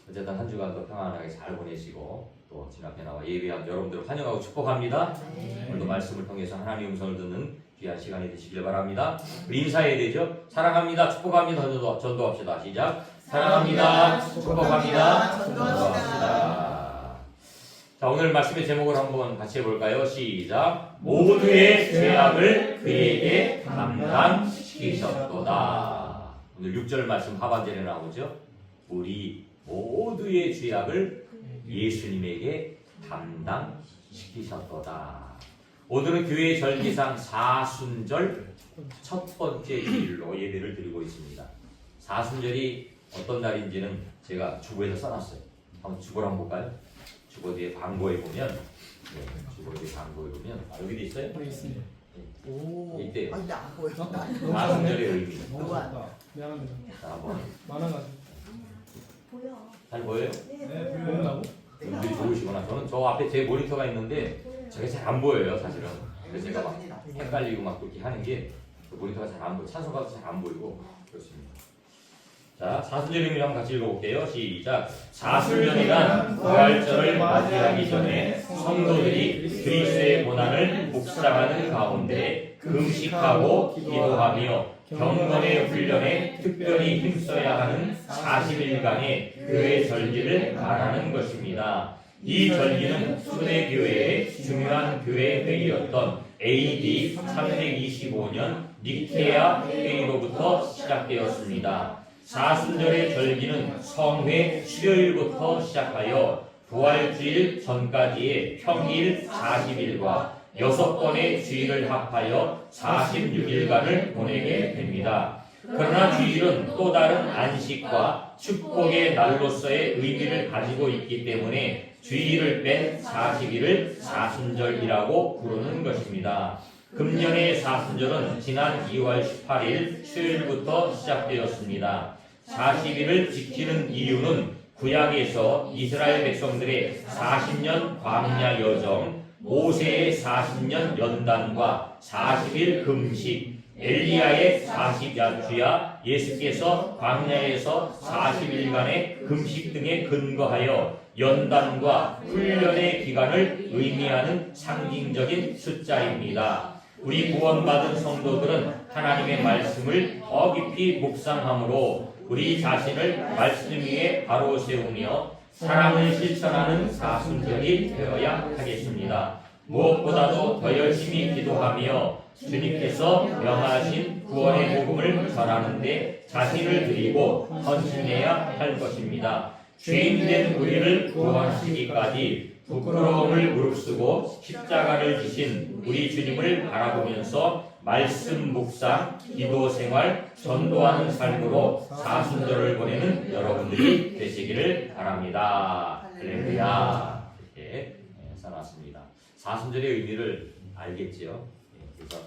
어쨌든 한 주간도 평안하게 잘 보내시고 또 진 앞에 나와 예배한 여러분들을 환영하고 축복합니다. 오늘도 말씀을 통해서 하나님의 음성을 듣는 귀한 시간이 되시길 바랍니다. 우리 인사해야 되죠? 사랑합니다. 축복합니다. 전도합시다. 시작. 사랑합니다. 축복합니다. 전도합시다. 자, 오늘 말씀의 제목을 한번 같이 해볼까요? 시작. 모두의 죄악을 그에게 담당시키셨도다. 오늘 6절 말씀 하반절에 나오죠. 우리 모두의 죄악을 예수님에게 담당시키셨도다. 오늘은 교회 절기상 사순절 첫 번째 주일로 예배를 드리고 있습니다. 사순절이 어떤 날인지는 제가 주보에서 써놨어요. 한번 주보를 한번 볼까요? 주보 뒤에 광고에 보면, 주보 뒤에 광고에 보면, 여기도 있어요? 네, 있습니다. 오. 이때요. 아니 안 보여. 사순절의 의미. 미안합니다. 자, 한번 많아가지고. 보여. 잘 보여요? 네, 보인다고? 눈이 좋으시구나. 저는 저 앞에 제 모니터가 있는데 저게 잘 안 보여요, 사실은. 그래서 제가 막 헷갈리고 막 그렇게 하는 게 그 모니터가 잘 안 보여. 찬송가도 잘 안 보이고 그렇습니다. 자, 사순절 의미를 한번 같이 읽어볼게요. 시작. 사순절이란 부활절을 맞이하기 전에 성도들이 그리스도의 고난을 묵상하는 가운데 금식하고 기도하며 경건의 훈련에 특별히 힘써야 하는 40일간의 교회 절기를 말하는 것입니다. 이 절기는 초대교회의 중요한 교회 회의였던 AD 325년 니케아 회의로부터 시작되었습니다. 사순절의 절기는 성회 수요일부터 시작하여 부활주일 전까지의 평일 40일과 6번의 주일을 합하여 46일간을 보내게 됩니다. 그러나 주일은 또 다른 안식과 축복의 날로서의 의미를 가지고 있기 때문에 주일을 뺀 40일을 사순절이라고 부르는 것입니다. 금년의 사순절은 지난 2월 18일 수요일부터 시작되었습니다. 40일을 지키는 이유는 구약에서 이스라엘 백성들의 40년 광야 여정, 모세의 40년 연단과 40일 금식, 엘리야의 40야주야, 예수께서 광야에서 40일간의 금식 등에 근거하여 연단과 훈련의 기간을 의미하는 상징적인 숫자입니다. 우리 구원받은 성도들은 하나님의 말씀을 더 깊이 묵상함으로 우리 자신을 말씀 위에 바로 세우며 사랑을 실천하는 사순절이 되어야 하겠습니다. 무엇보다도 더 열심히 기도하며 주님께서 명하신 구원의 복음을 전하는데 자신을 드리고 헌신해야 할 것입니다. 죄인된 우리를 구원하시기까지 부끄러움을 무릅쓰고 십자가를 지신 우리 주님을 바라보면서 말씀 묵상, 기도 생활, 전도하는 삶으로 사순절을 보내는 여러분들이 되시기를 바랍니다. 할렐루야. 이렇게 써놨습니다. 사순절의 의미를 알겠지요. 그래서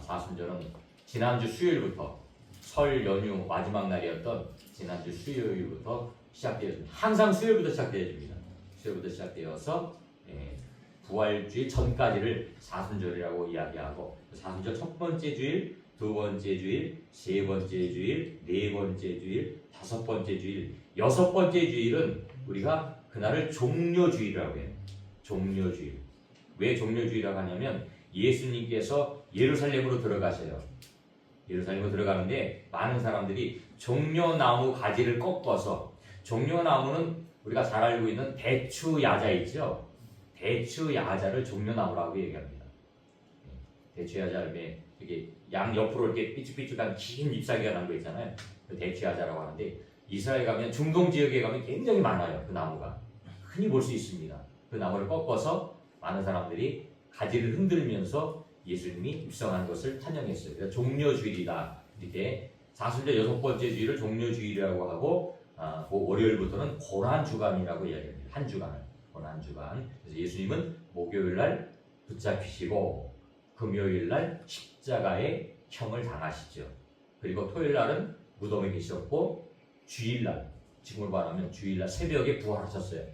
사순절은 지난주 수요일부터 설 연휴 마지막 날이었던 지난주 수요일부터 시작되었습니다. 항상 수요일부터 시작되어집니다. 수요일부터 시작되어서 부활주일 전까지를 사순절이라고 이야기하고 사순절 첫 번째 주일, 두 번째 주일, 세 번째 주일, 네 번째 주일, 다섯 번째 주일, 여섯 번째 주일은 우리가 그날을 종료주일이라고 해요. 종료주일. 왜 종료주일이라고 하냐면 예수님께서 예루살렘으로 들어가셔요. 예루살렘으로 들어가는데 많은 사람들이 종려나무 가지를 꺾어서, 종려나무는 우리가 잘 알고 있는 대추 야자 있죠. 대추 야자를 종려나무라고 얘기합니다. 대추 야자에 이게 양 옆으로 이렇게 삐쭉삐쭉한 긴 잎사귀가 난 거 있잖아요. 그 대추 야자라고 하는데 이스라엘 가면 중동 지역에 가면 굉장히 많아요. 그 나무가 흔히 볼 수 있습니다. 그 나무를 꺾어서 많은 사람들이 가지를 흔들면서 예수님이 입성한 것을 찬양했어요. 그래서 종려주일이다. 이렇게 사순절 여섯 번째 주일을 종려주일이라고 하고 그 월요일부터는 고난주간이라고 이야기합니다. 한 주간을 고난주간. 그래서 예수님은 목요일날 붙잡히시고 금요일날 십자가의 형을 당하시죠. 그리고 토요일날은 무덤에 계셨고 주일날, 지금으로 말하면 주일날 새벽에 부활하셨어요.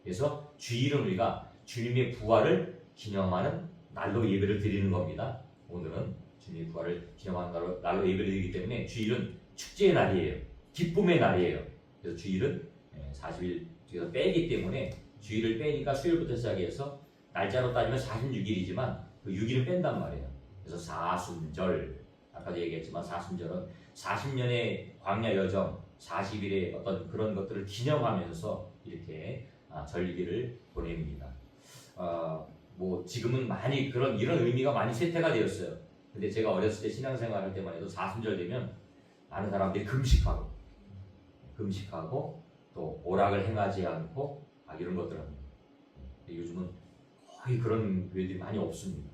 그래서 주일은 우리가 주님의 부활을 기념하는 날로 예배를 드리는 겁니다. 오늘은 주님의 부활을 기념하는 날로 예배를 드리기 때문에 주일은 축제의 날이에요. 기쁨의 날이에요. 그래서 주일은 40일 중에서 빼기 때문에 주일을 빼니까 수요일부터 시작해서 날짜로 따지면 46일이지만 그 6일은 뺀단 말이에요. 그래서 사순절, 아까도 얘기했지만 사순절은 40년의 광야 여정, 40일의 어떤 그런 것들을 기념하면서 이렇게 절기를 보냅니다. 뭐 지금은 많이 이런 의미가 많이 쇠퇴가 되었어요. 근데 제가 어렸을 때 신앙생활 할 때만 해도 사순절 되면 많은 사람들이 금식하고 또 오락을 행하지 않고 이런 것들을 합니다. 요즘은 거의 그런 교회들이 많이 없습니다.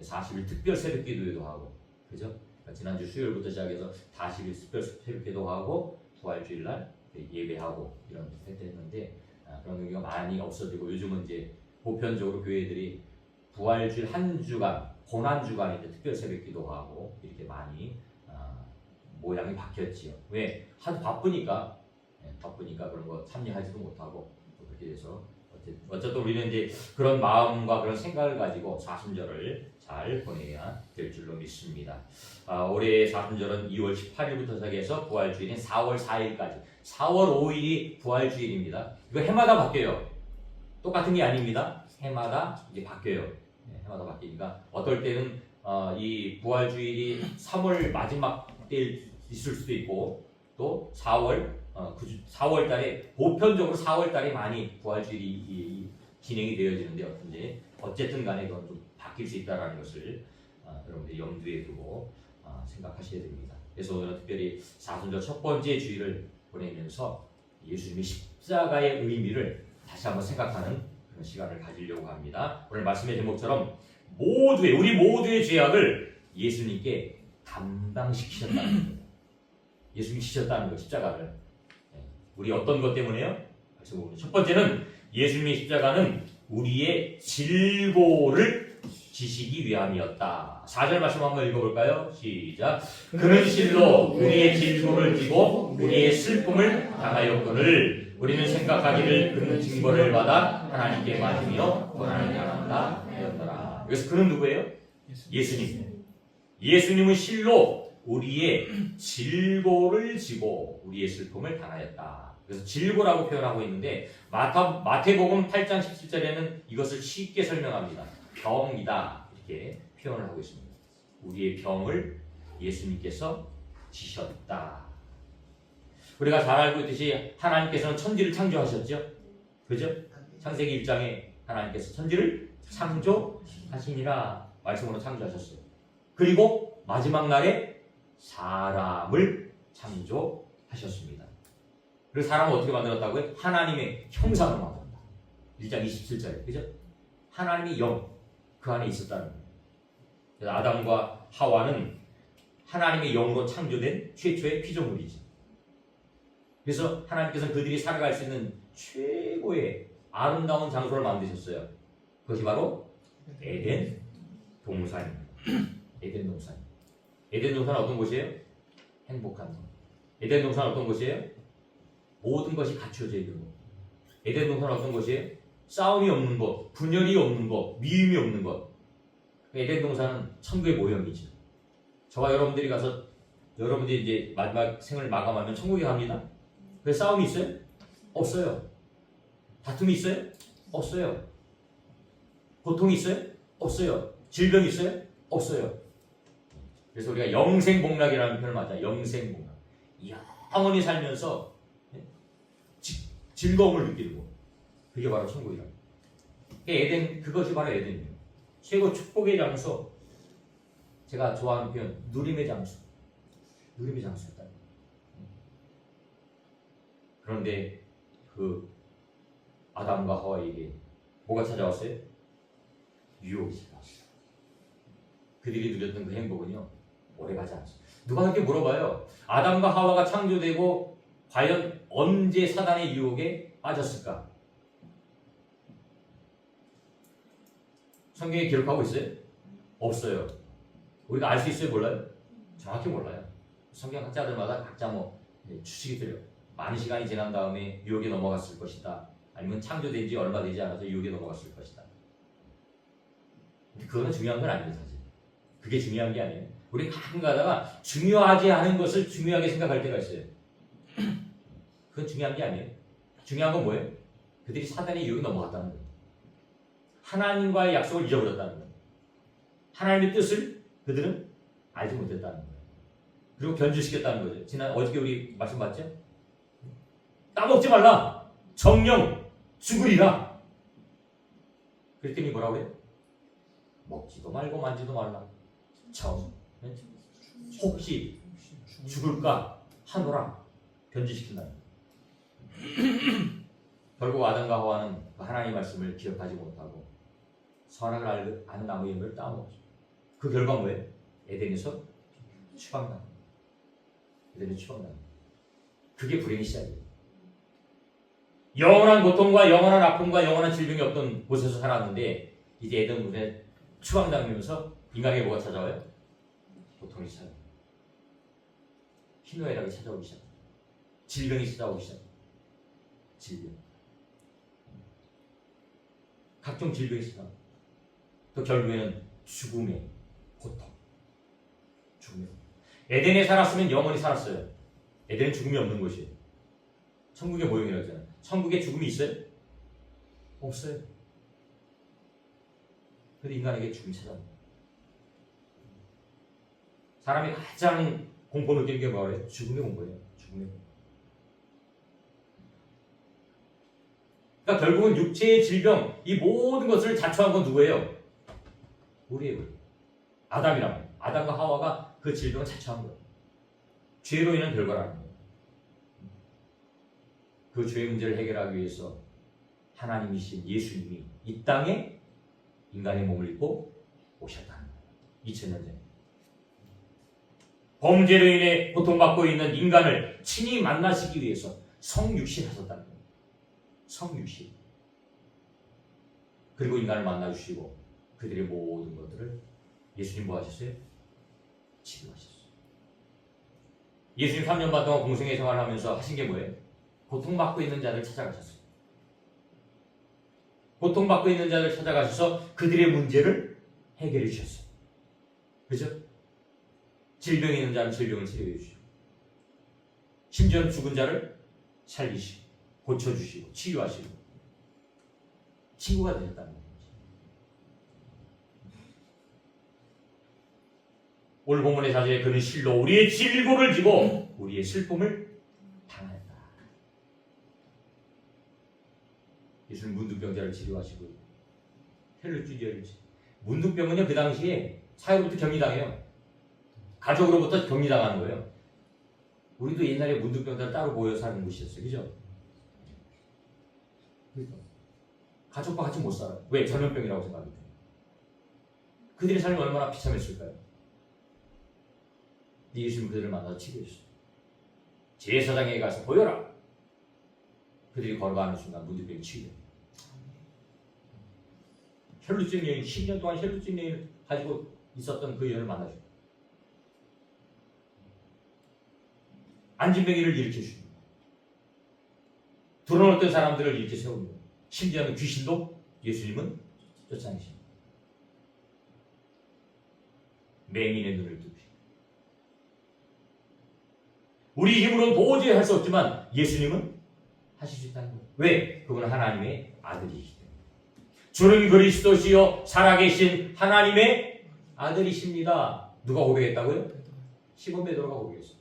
40일 특별 새벽 기도회도 하고, 그죠? 그러니까 지난주 수요일부터 시작해서 40일 특별 새벽 기도하고 부활주일 날 예배하고 이런 했는데 그런 의미가 많이 없어지고 요즘은 이제 보편적으로 교회들이 부활주일 한 주간, 고난 주간에 특별 새벽 기도하고 이렇게 많이 모양이 바뀌었지요. 왜? 하도 바쁘니까 그런 거 참여하지도 못하고 그렇게 돼서 어쨌든 우리는 이제 그런 마음과 그런 생각을 가지고 사순절을 잘 보내야 될 줄로 믿습니다. 올해 사순절은 2월 18일부터 시작해서 부활주일인 4월 4일까지 4월 5일이 부활주일입니다. 이거 해마다 바뀌어요. 똑같은 게 아닙니다. 해마다 이제 바뀌어요. 해마다 바뀌니까 어떨 때는 이 부활주일이 3월 마지막 때일 있을 수도 있고 또 4월 달에 보편적으로 4월 달에 많이 부활주일이 진행이 되어지는데 어쨌든 간에 그건 좀 바뀔 수 있다는 것을 여러분들이 염두에 두고 생각하셔야 됩니다. 그래서 오늘은 특별히 사순절 첫 번째 주일을 보내면서 예수님의 십자가의 의미를 다시 한번 생각하는 그런 시간을 가지려고 합니다. 오늘 말씀의 제목처럼 우리 모두의 죄악을 예수님께 담당시키셨다는 겁니다. 예수님이 지셨다는 것, 십자가를. 우리 어떤 것 때문에요? 첫 번째는 예수님의 십자가는 우리의 질고를 지시기 위함이었다. 4절 말씀 한번 읽어볼까요? 시작. 그는 실로 우리의 질고를 지고 우리의 슬픔을 당하였거늘 우리는 생각하기를 그는 징벌을 받아 하나님께 맞으며 고난을 당한다 하였더라. 여기서 그는 누구예요? 예수님. 예수님은 실로 우리의 질고를 지고 우리의 슬픔을 당하였다. 그래서 질고라고 표현하고 있는데 마태복음 8장 17절에는 이것을 쉽게 설명합니다. 병이다 이렇게 표현을 하고 있습니다. 우리의 병을 예수님께서 지셨다. 우리가 잘 알고 있듯이 하나님께서는 천지를 창조하셨죠. 그죠? 창세기 1장에 하나님께서 천지를 창조하시니라 말씀으로 창조하셨어요. 그리고 마지막 날에 사람을 창조하셨습니다. 그리고 사람을 어떻게 만들었다고요? 하나님의 형상을 만들었다. 1장 27절에 그죠? 하나님의 영 그 안에 있었다는 거예요. 그래서 아담과 하와는 하나님의 영으로 창조된 최초의 피조물이지. 그래서 하나님께서는 그들이 살아갈 수 있는 최고의 아름다운 장소를 만드셨어요. 그것이 바로 에덴 동산입니다. 에덴 동산. 에덴 동산은 어떤 곳이에요? 행복한 곳. 에덴 동산은 어떤 곳이에요? 모든 것이 갖추어져 있는 곳. 에덴 동산은 어떤 곳이에요? 싸움이 없는 것, 분열이 없는 것, 미움이 없는 것. 에덴 동산은 천국의 모형이죠. 저와 여러분들이 가서 여러분들이 이제 마지막 생을 마감하면 천국에 갑니다. 그래서 싸움이 있어요? 없어요. 다툼이 있어요? 없어요. 고통이 있어요? 없어요. 질병이 있어요? 없어요. 그래서 우리가 영생복락이라는 표현을 맞아요. 영생복락. 영원히 살면서 즐거움을 느끼고 그게 바로 천국이라고. 그것이 바로 에덴이에요. 최고 축복의 장소. 제가 좋아하는 표현, 누림의 장소. 누림의 장소였다. 그런데 그 아담과 하와에게 뭐가 찾아왔어요? 유혹이 찾아왔어요. 그들이 누렸던 그 행복은요, 오래가지 않습니다. 누가 그렇게 물어봐요. 아담과 하와가 창조되고 과연 언제 사단의 유혹에 빠졌을까? 성경에 기록하고 있어요? 없어요. 우리가 알 수 있어요? 몰라요? 정확히 몰라요. 성경 학자들마다 각자 추측이 들어요. 많은 시간이 지난 다음에 유혹에 넘어갔을 것이다. 아니면 창조된 지 얼마 되지 않아서 유혹에 넘어갔을 것이다. 근데 그거는 중요한 건 아니에요, 사실. 그게 중요한 게 아니에요. 우리 가끔 가다가 중요하지 않은 것을 중요하게 생각할 때가 있어요. 그건 중요한 게 아니에요. 중요한 건 뭐예요? 그들이 사단의 유혹에 넘어갔다는 거예요. 하나님과의 약속을 잊어버렸다는 거예요. 하나님의 뜻을 그들은 알지 못했다는 거예요. 그리고 변질시켰다는 거죠. 지난 어저께 우리 말씀 봤죠? 따먹지 말라. 정령 죽으리라. 그랬더니 뭐라고 해요? 먹지도 말고 만지도 말라. 참 혹시 죽을까 하노라. 변질시킨다. 결국 아담과 하와는 하나님의 말씀을 기억하지 못하고 선악을 아는 나무의 열매를 따먹었죠. 그 결과 뭐예요? 에덴에서 추방당. 에덴에서 추방당. 그게 불행의 시작이에요. 영원한 고통과 영원한 아픔과 영원한 질병이 없던 곳에서 살았는데 이제 에덴문에 추방당하면서 인간에게 뭐가 찾아와요? 고통이 찾아와요. 희노애락이 찾아오기 시작. 질병이 찾아오기 시작. 질병. 각종 질병이 찾아와요. 또 결국에는 죽음의 고통. 죽음의 고통. 에덴에 살았으면 영원히 살았어요. 에덴은 죽음이 없는 곳이에요. 천국의 모형이라고 했잖아요. 천국에 죽음이 있어요? 없어요. 그런데 인간에게 죽음이 찾아옵니다. 사람이 가장 공포 느끼는 게 뭐예요? 죽음의 공포예요. 죽음의 공포. 그러니까 결국은 육체의 질병, 이 모든 것을 자초한 건 누구예요? 우리예요. 아담이란 말이에요. 아담과 하와가 그 질병을 자초한 거예요. 죄로 인한 결과라는 거예요. 그 죄의 문제를 해결하기 위해서 하나님이신 예수님이 이 땅에 인간의 몸을 입고 오셨다는 거예요. 2000년 전에. 범죄로 인해 고통받고 있는 인간을 친히 만나시기 위해서 성육신하셨다는 거예요. 성육신. 그리고 인간을 만나주시고 그들의 모든 것들을 예수님 뭐 하셨어요? 치료하셨어요. 예수님 3년 반 동안 공생애 생활하면서 하신 게 뭐예요? 고통받고 있는 자를 찾아가셨어요. 고통받고 있는 자를 찾아가셔서 그들의 문제를 해결해 주셨어요. 그죠? 질병이 있는 자는 질병을 치료해 주시고 심지어는 죽은 자를 살리시고 고쳐주시고 치유하시고 친구가 되셨다는 거죠. 오늘 본문의 사제에 그는 실로 우리의 질고를 지고 우리의 슬픔을 당하였다. 예수는 문둥병자를 치료하시고 혈루증자를 문둥병은요 그 당시에 사회로부터 격리당해요. 가족으로부터 격리당하는 거예요. 우리도 옛날에 문둥병자를 따로 모여 사는 곳이었어요. 그죠? 가족과 같이 못 살아요. 왜? 전염병이라고 생각해요. 그들의 삶이 얼마나 비참했을까요? 예수님 그들을 만나서 치료했어요. 제사장에게 가서 보여라. 그들이 걸어가는 순간 문둥병이 치유돼요. 혈루증 여인 10년 동안 혈루증 여인을 가지고 있었던 그 여인을 만나죠. 안진뱅이를 일으켜줍니다. 드러났던 사람들을 이렇게 세웁니다. 심지어는 귀신도 예수님은 쫓아내십니다. 맹인의 눈을 뜨고 우리 힘으로는 도저히 할 수 없지만 예수님은 하실 수 있다는 거예요. 왜? 그분은 하나님의 아들이시기 때문에. 주는 그리스도시요 살아계신 하나님의 아들이십니다. 누가 고백했다고요? 시몬 베드로가 고백했어요.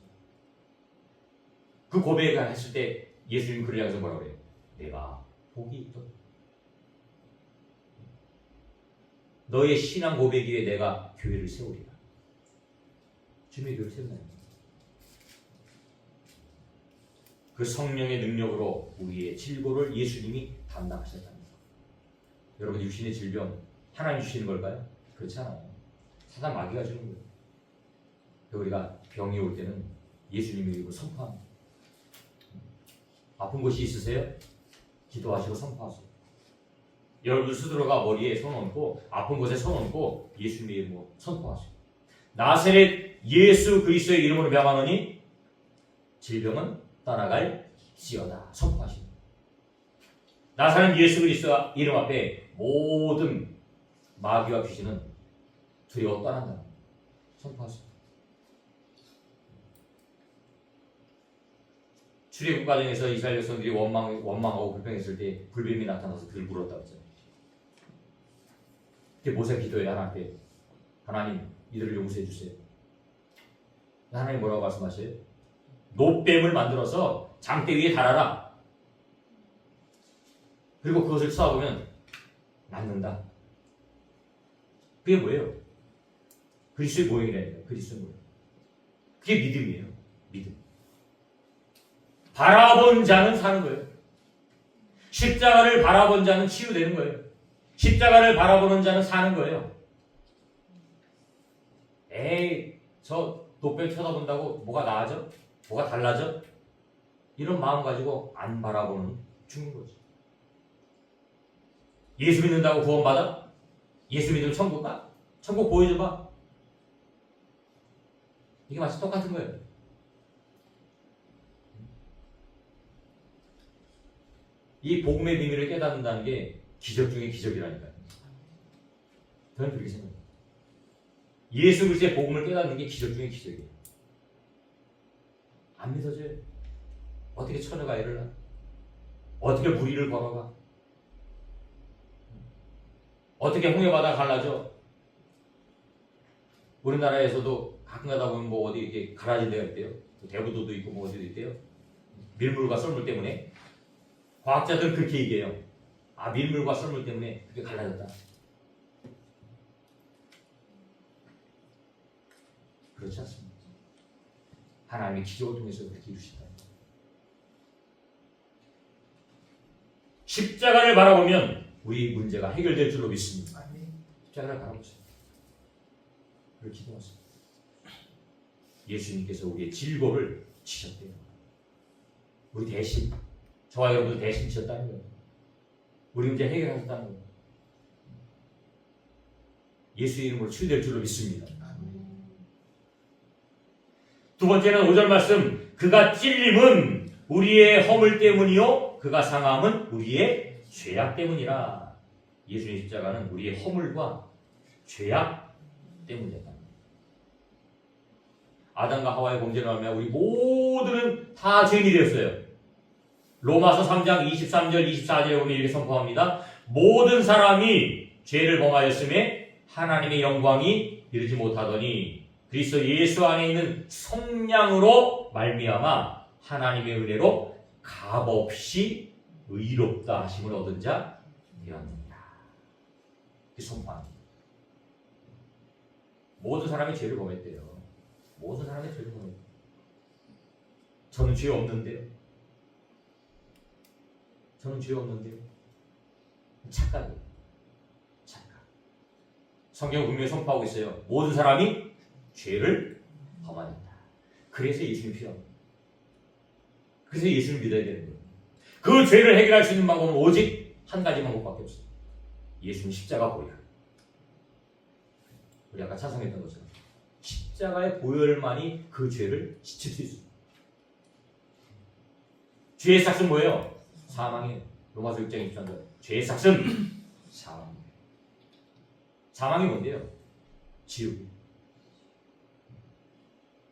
그 고백을 했을 때 예수님 그를 향해서 뭐라고 그래요? 내가 복이 있다. 너의 신앙 고백 위에 내가 교회를 세우리라. 주님의 교회를 세운다는 거예요. 그 성령의 능력으로 우리의 질고를 예수님이 담당하셨다는 거예요. 여러분 육신의 질병 하나님 주시는 걸까요? 그렇지 않아요. 사단 마귀가 주는 거예요. 우리가 병이 올 때는 예수님의 이름으로 선포합니다. 아픈 곳이 있으세요? 기도하시고 선포하세요. 여러분 스스로가 머리에 손 얹고 아픈 곳에 손 얹고 예수님의 이름으로 선포하세요. 나사렛 예수 그리스도의 이름으로 명하노니 질병은 떠나갈지어다. 선포하십니다. 나사렛 예수 그리스도 이름 앞에 모든 마귀와 귀신은 두려워 떠난다. 선포하십니다. 출애굽 과정에서 이스라엘 백성들이 원망하고 불평했을 때 불뱀이 나타나서 그를 물었다고 했잖아요. 그때 모세가 기도해요. 하나님께. 하나님 이들을 용서해 주세요. 하나님 뭐라고 말씀하셔요? 노뱀을 만들어서 장대 위에 달아라. 그리고 그것을 쏘아보면 낫는다. 그게 뭐예요? 그리스도의 모형이라니까. 그리스도의 모형. 그게 믿음이에요. 믿음. 바라본 자는 사는 거예요. 십자가를 바라본 자는 치유되는 거예요. 십자가를 바라보는 자는 사는 거예요. 에이, 저 노뱀 쳐다본다고 뭐가 나아져? 뭐가 달라져? 이런 마음 가지고 안 바라보는 죽는 거죠. 예수 믿는다고 구원받아? 예수 믿으면 천국 가? 천국 보여줘봐. 이게 마치 똑같은 거예요. 이 복음의 비밀을 깨닫는다는 게 기적 중에 기적이라니까요. 저는 그렇게 생각해요. 예수 그리스도의 복음을 깨닫는 게 기적 중에 기적이에요. 안 믿어져요. 어떻게 처녀가 애를 낳아? 어떻게 무리를 걸어가? 어떻게 홍해바다 갈라져? 우리나라에서도 가끔 가다 보면 뭐 어디 이렇게 갈라진 데가 있대요. 대부도도 있고 뭐 어디도 있대요. 밀물과 썰물 때문에. 과학자들은 그렇게 얘기해요. 아, 밀물과 썰물 때문에 그게 갈라졌다. 그렇지 않습니다. 하나님의 기적을 통해서 그렇게 이루신다. 십자가를 바라보면 우리 문제가 해결될 줄로 믿습니다. 십자가를 바라보세요. 그렇게 기도하세요. 예수님께서 우리의 질고를 지셨대요. 우리 대신, 저와 여러분들 대신 지셨다는 거예요. 우리 문제 해결하셨다는 거예요. 예수의 이름으로 치유될 줄로 믿습니다. 두 번째는 5절 말씀, 그가 찔림은 우리의 허물 때문이요 그가 상함은 우리의 죄악 때문이라. 예수님의 십자가는 우리의 허물과 죄악 때문이었다. 아담과 하와의 범죄로 하며 우리 모두는 다 죄인이 되었어요. 로마서 3장 23절 24절에 보면 이렇게 선포합니다. 모든 사람이 죄를 범하였음에 하나님의 영광이 이르지 못하더니 그리스도 예수 안에 있는 성량으로 말미암아 하나님의 은혜로 값없이 의롭다 하심을 얻은 자 되었느니라. 그 선포합니다. 모든 사람이 죄를 범했대요. 모든 사람이 죄를 범했대요. 저는 죄 없는데요. 저는 죄 없는데요. 착각이에요. 착각. 성경은 분명히 선포하고 있어요. 모든 사람이 죄를 범하였다. 그래서 예수님이 필요합니다. 그래서 예수를 믿어야 되는 거예요. 그 죄를 해결할 수 있는 방법은 오직 한 가지 방법밖에 없어요. 예수님 십자가 보혈. 우리 아까 찬송했던 것처럼 십자가의 보혈만이 그 죄를 씻을 수 있습니다. 죄의 삭은 뭐예요? 사망이에요. 로마서 6장 23절. 죄의 삭은 사망이에요. 사망이 뭔데요? 지옥.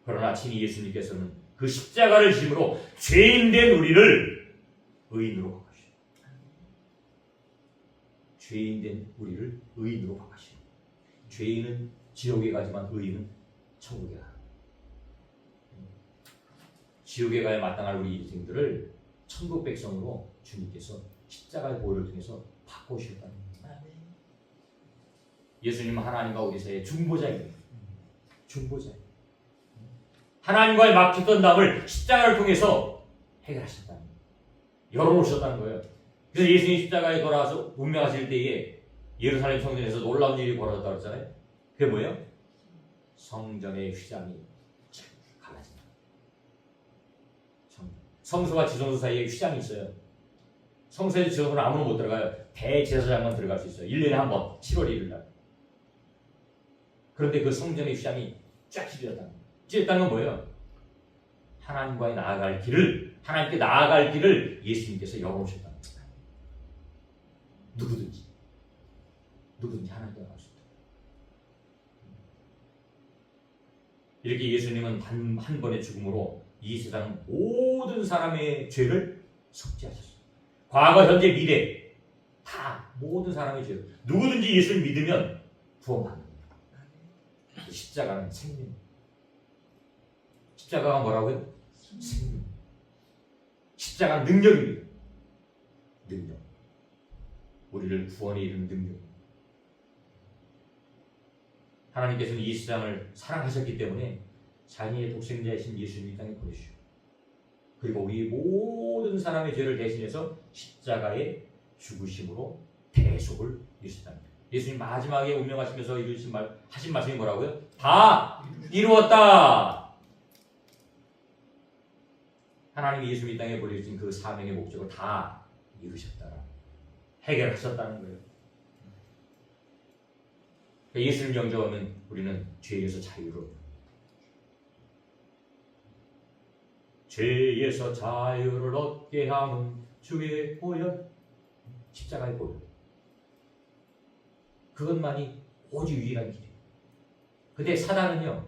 그러나 친히 예수님께서는 그 십자가를 짐으로 죄인된 우리를 의인으로 바꾸시오. 죄인된 우리를 의인으로 바꾸시오. 죄인은 지옥에 가지만 의인은 천국에 가. 지옥에 가야 마땅할 우리 인생들을 천국 백성으로 주님께서 십자가의 보혈을 통해서 바꾸셨다는 겁니다. 예수님은 하나님과 우리 사이의 중보자입니다. 중보자입니다. 하나님과의 막혔던 담을 십자가를 통해서 해결하셨다는 거예요. 열어놓으셨다는 거예요. 그래서 예수님이 십자가에 돌아와서 운명하실 때에 예루살렘 성전에서 놀라운 일이 벌어졌다고 했잖아요. 그게 뭐예요? 성전의 휘장이 갈라진다. 성소와 지성소 사이에 휘장이 있어요. 성소에 지성소는 아무나 못 들어가요. 대제사장만 들어갈 수 있어요. 1년에 한 번, 7월 1일 날. 그런데 그 성전의 휘장이 쫙 찢어졌다는 거예요. 찢었다는 건 뭐예요? 하나님과의 나아갈 길을, 하나님께 나아갈 길을 예수님께서 열어놓으셨다는 거예요. 누구든지 하나님께 나갈 수 있다. 이렇게 예수님은 한 번의 죽음으로 이 세상 모든 사람의 죄를 속죄하셨어요. 과거, 현재, 미래 다 모든 사람의 죄. 누구든지 예수를 믿으면 구원받는다. 십자가는 생명. 십자가가 뭐라고요? 생명. 십자가는 능력입니다. 능력. 우리를 구원에 이르는 능력. 하나님께서는 이 세상을 사랑하셨기 때문에 자기의 독생자이신 예수님을 이 땅에 보내주시고, 그리고 우리 모든 사람의 죄를 대신해서 십자가에 죽으심으로 대속을 이루셨다. 예수님 마지막에 운명하시면서 하신 말씀이 뭐라고요? 다 이루었다. 하나님이 예수님 이 땅에 보내주신 그 사명의 목적을 다 이루셨다. 해결하셨다는 거예요. 예수를 영접하면 우리는 죄에서 자유로, 죄에서 자유를 얻게 하는 주의 보혈, 십자가의 보혈, 그것만이 오직 유일한 길이에요. 근데 사단은요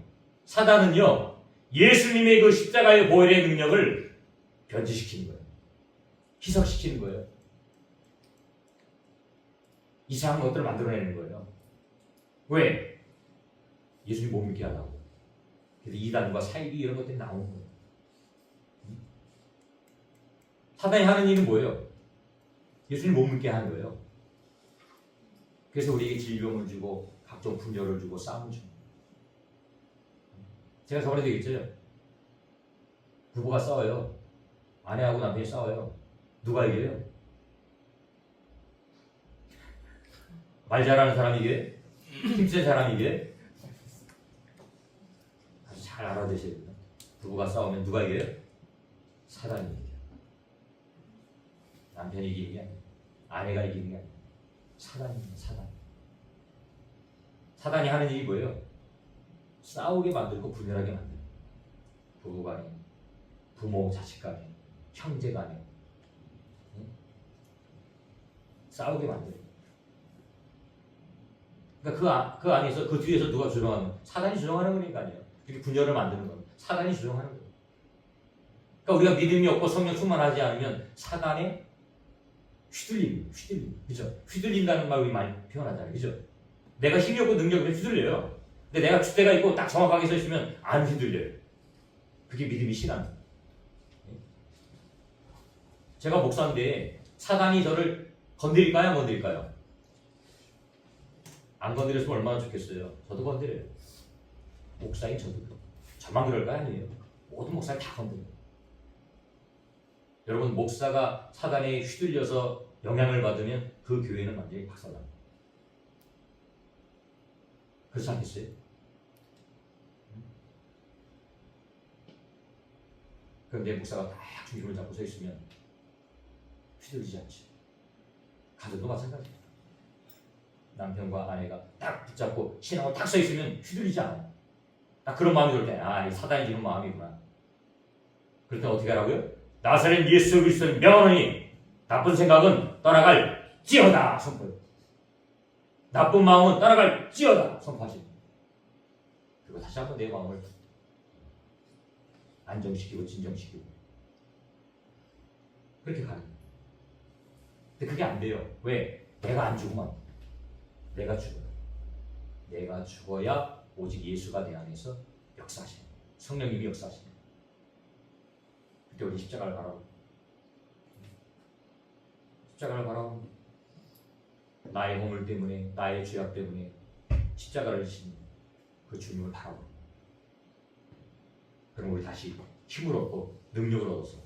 예수님의 그 십자가의 보혈의 능력을 변질시키는 거예요. 희석시키는 거예요. 이상한 것들을 만들어내는 거예요. 왜? 예수님 못 믿게 하려고. 그래서 이단과 사이비 이런 것들이 나오는 거예요. 사단이 하는 일은 뭐예요? 예수님 못 믿게 하는 거예요. 그래서 우리에게 질병을 주고 각종 분열을 주고 싸움을 주고. 제가 저번에도 얘기했죠. 부부가 싸워요. 아내하고 남편이 싸워요. 누가 이겨요? 말 잘하는 사람이 이겨요? 힘센 사람이 이겨요? 아주 잘 알아두셔야 돼요. 부부가 싸우면 누가 이겨요? 사단이 이겨요. 남편이 이기는 게 아니에요. 아내가 이기는 게 아니에요. 사단입니다. 사단이 하는 일이 뭐예요? 싸우게 만들고 분열하게 만들고, 부부 간에, 부모 자식 간에, 형제 간에 싸우게 만들어요. 그러니까 그 안에서, 그 뒤에서 누가 조정하는? 사단이 조정하는 거니까요. 이렇게 분열을 만드는 건 사단이 조정하는 거예요. 그러니까 우리가 믿음이 없고 성령 충만하지 않으면 사단에 휘둘림, 그죠? 휘둘린다는 말 우리 많이 표현하잖아요, 그죠? 내가 힘이 없고 능력이 없으면 휘둘려요. 근데 내가 줏대가 있고 딱 정확하게 서 있으면 안 휘둘려요. 그게 믿음이 신앙. 제가 목사인데 사단이 저를 건드릴까요, 안 건드릴까요? 안 건드렸으면 얼마나 좋겠어요. 저도 건드려요. 목사인 저도. 저만 그럴까요? 아니에요. 모든 목사를 다 건드려요. 여러분, 목사가 사단에 휘둘려서 영향을 받으면 그 교회는 완전히 박살납니다. 그렇지 않겠어요? 그런데 목사가 딱 중심을 잡고 서 있으면 휘둘리지 않지. 가정도 마찬가지예요. 남편과 아내가 딱 붙잡고 신하고 딱 서 있으면 휘둘리지 않아요. 딱 그런 마음이 들 때, 이 사단이 주는 마음이구나. 그럴 때 어떻게 하라고요? 나사렛 예수 그리스도를 명하노니 나쁜 생각은 떠나갈지어다 선포해요. 나쁜 마음은 떠나갈지어다 선포하지. 그리고 다시 한번 내 마음을 안정시키고 진정시키고 그렇게 가는 거예요. 근데 그게 안 돼요. 왜? 내가 안 죽으면 내가 죽어요. 내가 죽어야 오직 예수가 내 안에서 역사하시는 거예요. 성령님이 역사하시는 거예요. 그때 우리 십자가를 바라보고, 십자가를 바라보고, 나의 허물 때문에, 나의 죄악 때문에 십자가를 지신 그 주님을 바라보고, 그럼 우리 다시 힘을 얻고 능력을 얻어서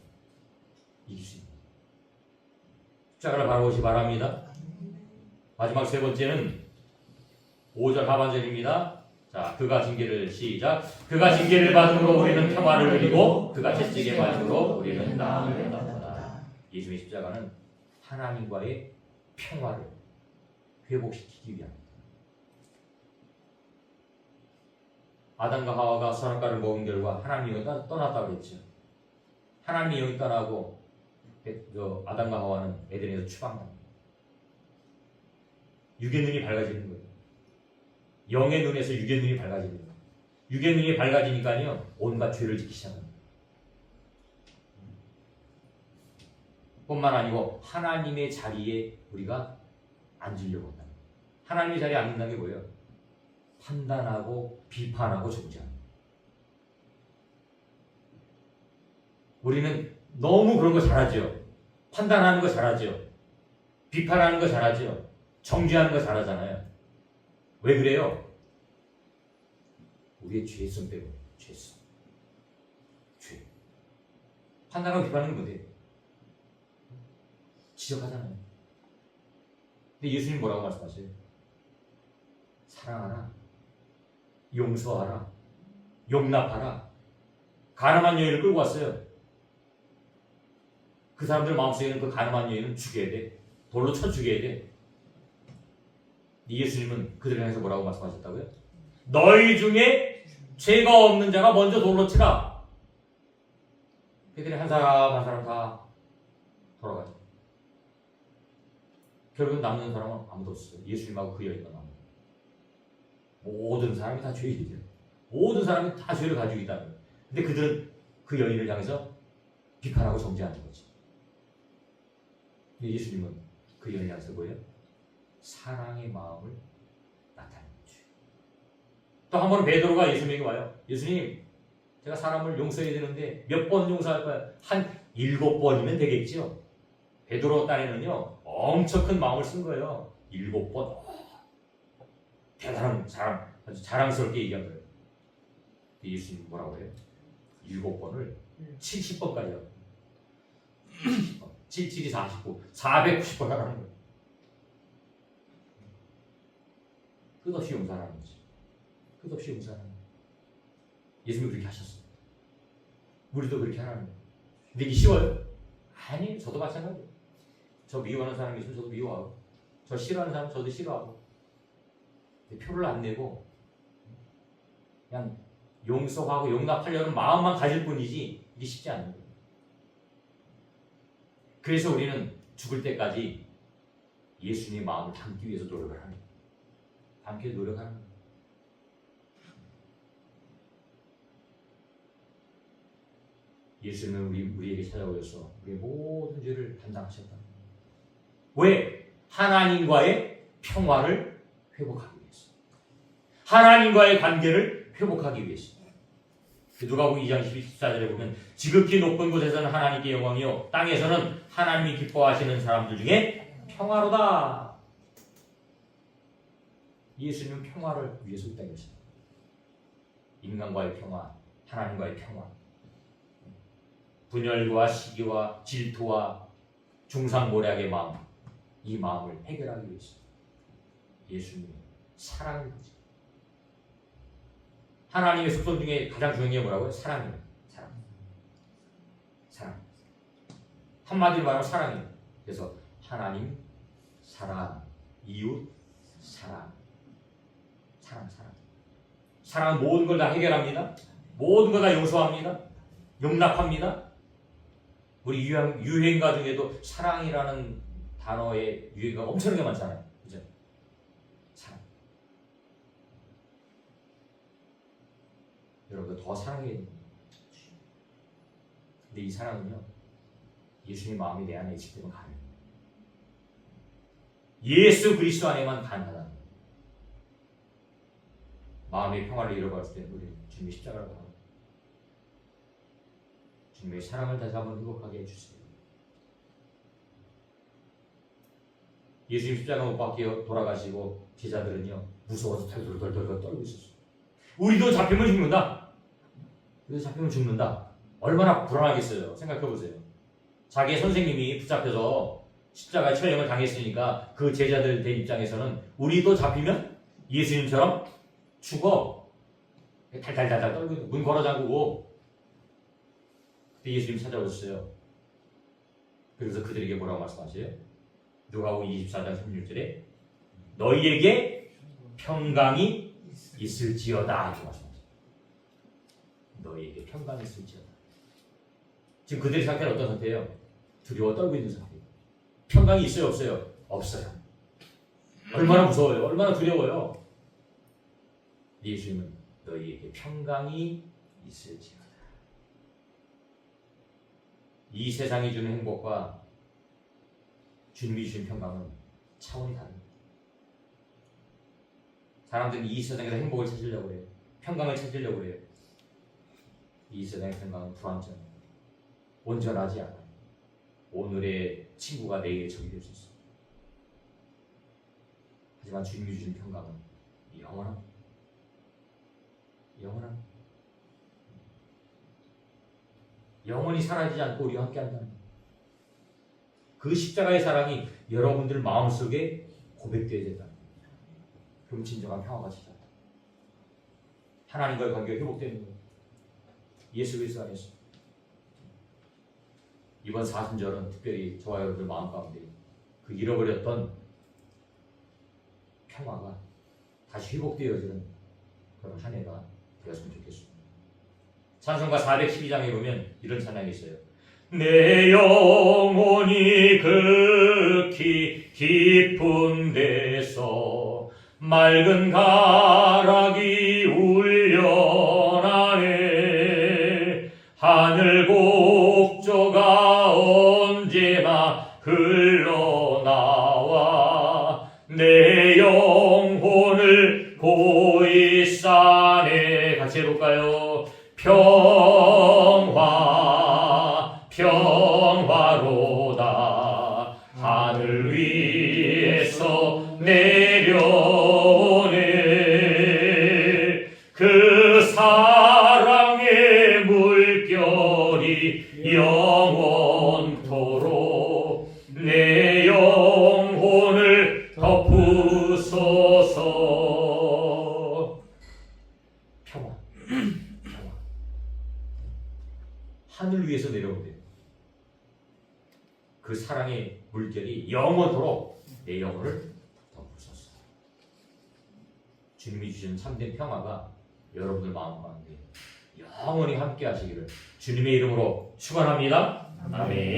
이길 수 있습니다. 십자가를 바라보시 바랍니다. 마지막 세 번째는 5절 하반절입니다. 자, 그가 징계를 시작. 그가 징계를 받음으로 우리는 평화를 누리고 그가 채찍에 맞음으로 우리는 나음을 얻었다. 예수의 십자가는 하나님과의 평화를 회복시키기 위함입니다. 아담과 하와가 선악과를 먹은 결과 하나님이 떠났다고 그랬죠. 하나님이 영이 떠나고 아담과 하와는 에덴에서 추방합니다. 육의 눈이 밝아지는 거예요. 영의 눈에서 육의 눈이 밝아지는 거예요. 육의 눈이 밝아지니까요 온갖 죄를 짓기 시작합니다. 뿐만 아니고 하나님의 자리에 우리가 앉으려고 한다. 하나님의 자리에 앉는다는 게 뭐예요? 판단하고 비판하고 정죄하는 거예요. 우리는 너무 그런 거 잘하죠. 판단하는 거 잘하죠. 비판하는 거 잘하죠. 정죄하는 거 잘하잖아요. 왜 그래요? 우리의 죄성 때문에. 죄성. 죄. 판단하고 비판하는 게 뭔데요? 지적하잖아요. 근데 예수님 뭐라고 말씀하세요? 사랑하라, 용서하라, 용납하라. 가늠한 여인을 끌고 왔어요. 그 사람들 마음속에는 그 가늠한 여인은 죽여야 돼. 돌로 쳐 죽여야 돼. 예수님은 그들을 향해서 뭐라고 말씀하셨다고요? 너희 중에 죄가 없는 자가 먼저 돌로 치라. 그들이 한 사람 한 사람 다 돌아가죠. 결국은 남는 사람은 아무도 없어요. 예수님하고 그 여인만 남아요. 모든 사람이 다 죄인이죠. 모든 사람이 다 죄를 가지고 있다는 거예요. 근데 그들은 그 여인을 향해서 비판하고 정죄하는 거지. 근데 예수님은 그 여인을 향해서 뭐예요? 사랑의 마음을 나타내는 거죠. 또 한 번은 베드로가 예수님에게 와요. 예수님, 제가 사람을 용서해야 되는데 몇 번 용서할까요? 한 7번이면 되겠죠. 베드로 딴에는요 엄청 큰 마음을 쓴 거예요. 7번. 대단한 사람, 아주 자랑스럽게 얘기한 거예요. 예수님 뭐라고 해요? 7번을 70번까지 하고 77이 49, 490번 하라는 거예요. 끝없이 용서하라는 거지. 끝없이 용서하라는 거예요. 예수님이 그렇게 하셨어요. 우리도 그렇게 하라는 거예요. 근데 이게 쉬워요? 아니, 저도 마찬가지예요. 저 미워하는 사람이 있으면 저도 미워하고, 저 싫어하는 사람 저도 싫어하고. 표를 안 내고 그냥 용서하고 용납하려는 마음만 가질 뿐이지 이게 쉽지 않은 거예요. 그래서 우리는 죽을 때까지 예수님의 마음을 담기 위해서 노력을 하는 거예요. 담기 위해서 노력하는 거예요. 예수님은 우리에게 찾아오셔서 우리의 모든 죄를 담당하셨다. 왜? 하나님과의 평화를 회복하기 위해서. 하나님과의 관계를 회복하기 위해서. 누가복음 2장 14절에 보면 지극히 높은 곳에서는 하나님께 영광이요 땅에서는 하나님이 기뻐하시는 사람들 중에 평화로다. 예수님은 평화를 위해서 이 땅에 오셨다. 인간과의 평화, 하나님과의 평화, 분열과 시기와 질투와 중상모략의 마음, 이 마음을 해결하기 위해서 예수님의 사랑을 거죠. 하나님의 속성 중에 가장 중요한 게 뭐라고요? 사랑이에요. 사랑. 사랑. 한마디로 말하면 사랑이에요. 그래서 하나님, 사랑, 이웃, 사랑. 사랑, 사랑. 사랑은 모든 걸 다 해결합니다. 모든 걸 다 용서합니다. 용납합니다. 우리 유행가 중에도 사랑이라는 단어의 유행가가 엄청나게 많잖아요. 그죠? 사랑. 여러분들 더 사랑해야 됩니다. 근데 이 사랑은요, 예수님 마음이 내 안에 있기 때문에 가능해요. 예수 그리스도 안에만 가능하다는 거예요. 마음의 평화를 잃어버렸을 때 우리는 주님의 십자가를 바라보고 주님의 사랑을 다시 한번 회복하게 해주세요. 예수님 십자가 못 박혀 돌아가시고 제자들은요 무서워서 덜덜덜덜 떨고 있었어요. 우리도 잡히면 죽는다. 우리도 잡히면 죽는다. 얼마나 불안하겠어요. 생각해보세요. 자기의 선생님이 붙잡혀서 십자가의 처형을 당했으니까 그 제자들 된 입장에서는 우리도 잡히면 예수님처럼 죽어. 달달달달 떨고 있는 문 걸어 잠그고. 그때 예수님 찾아오셨어요. 그래서 그들에게 뭐라고 말씀하세요? 누가복음 24장 16절에 너희에게 평강이 있을지어다 이렇게 말씀하세요. 너희에게 평강이 있을지어다. 지금 그들의 상태는 어떤 상태예요? 두려워 떨고 있는 상태예요. 평강이 있어요? 없어요? 없어요. 얼마나 무서워요? 얼마나 두려워요? 예수님은 너희에게 평강이 있을지어다. 이 세상이 주는 행복과 주님이 주신 평강은 차원이 다릅니다. 사람들은 이 세상에서 행복을 찾으려고 해요. 평강을 찾으려고 해요. 이 세상의 평강은 불완전해요. 온전하지 않아요. 오늘의 친구가 내일의 적이 될 수 있어요. 하지만 주님이 주신 평강은 영원합니다. 영원합니다. 영원히 사라지지 않고 우리와 함께 한다는 거예요. 그 십자가의 사랑이 여러분들 마음속에 고백되어야 된다. 그럼 진정한 평화가 찾아온다. 하나님과의 관계가 회복되는 거예요. 예수 그리스도 안에서. 이번 사순절은 특별히 저와 여러분들 마음 가운데 그 잃어버렸던 평화가 다시 회복되어지는 그런 한 해가 되었으면 좋겠습니다. 찬송가 412장에 보면 이런 찬양이 있어요. 내 영혼이 극히 깊은 데서 맑은 가락이 울려나네. 하늘 곡조가 언제나 흘러나와 내 영혼을 고이 싸네. 같이 해볼까요? 평화로다. 하늘 위에서 내려오네. 그 사랑의 물결이 영원토록 내 영혼을 덮으소서. 평화. 하늘 위에서 내려오대. 그 사랑의 물결이 영원토록 내 영혼을 덮으소서. 주님이 주신 참된 평화가 여러분들 마음 가운데 영원히 함께 하시기를 주님의 이름으로 축원합니다. 아멘.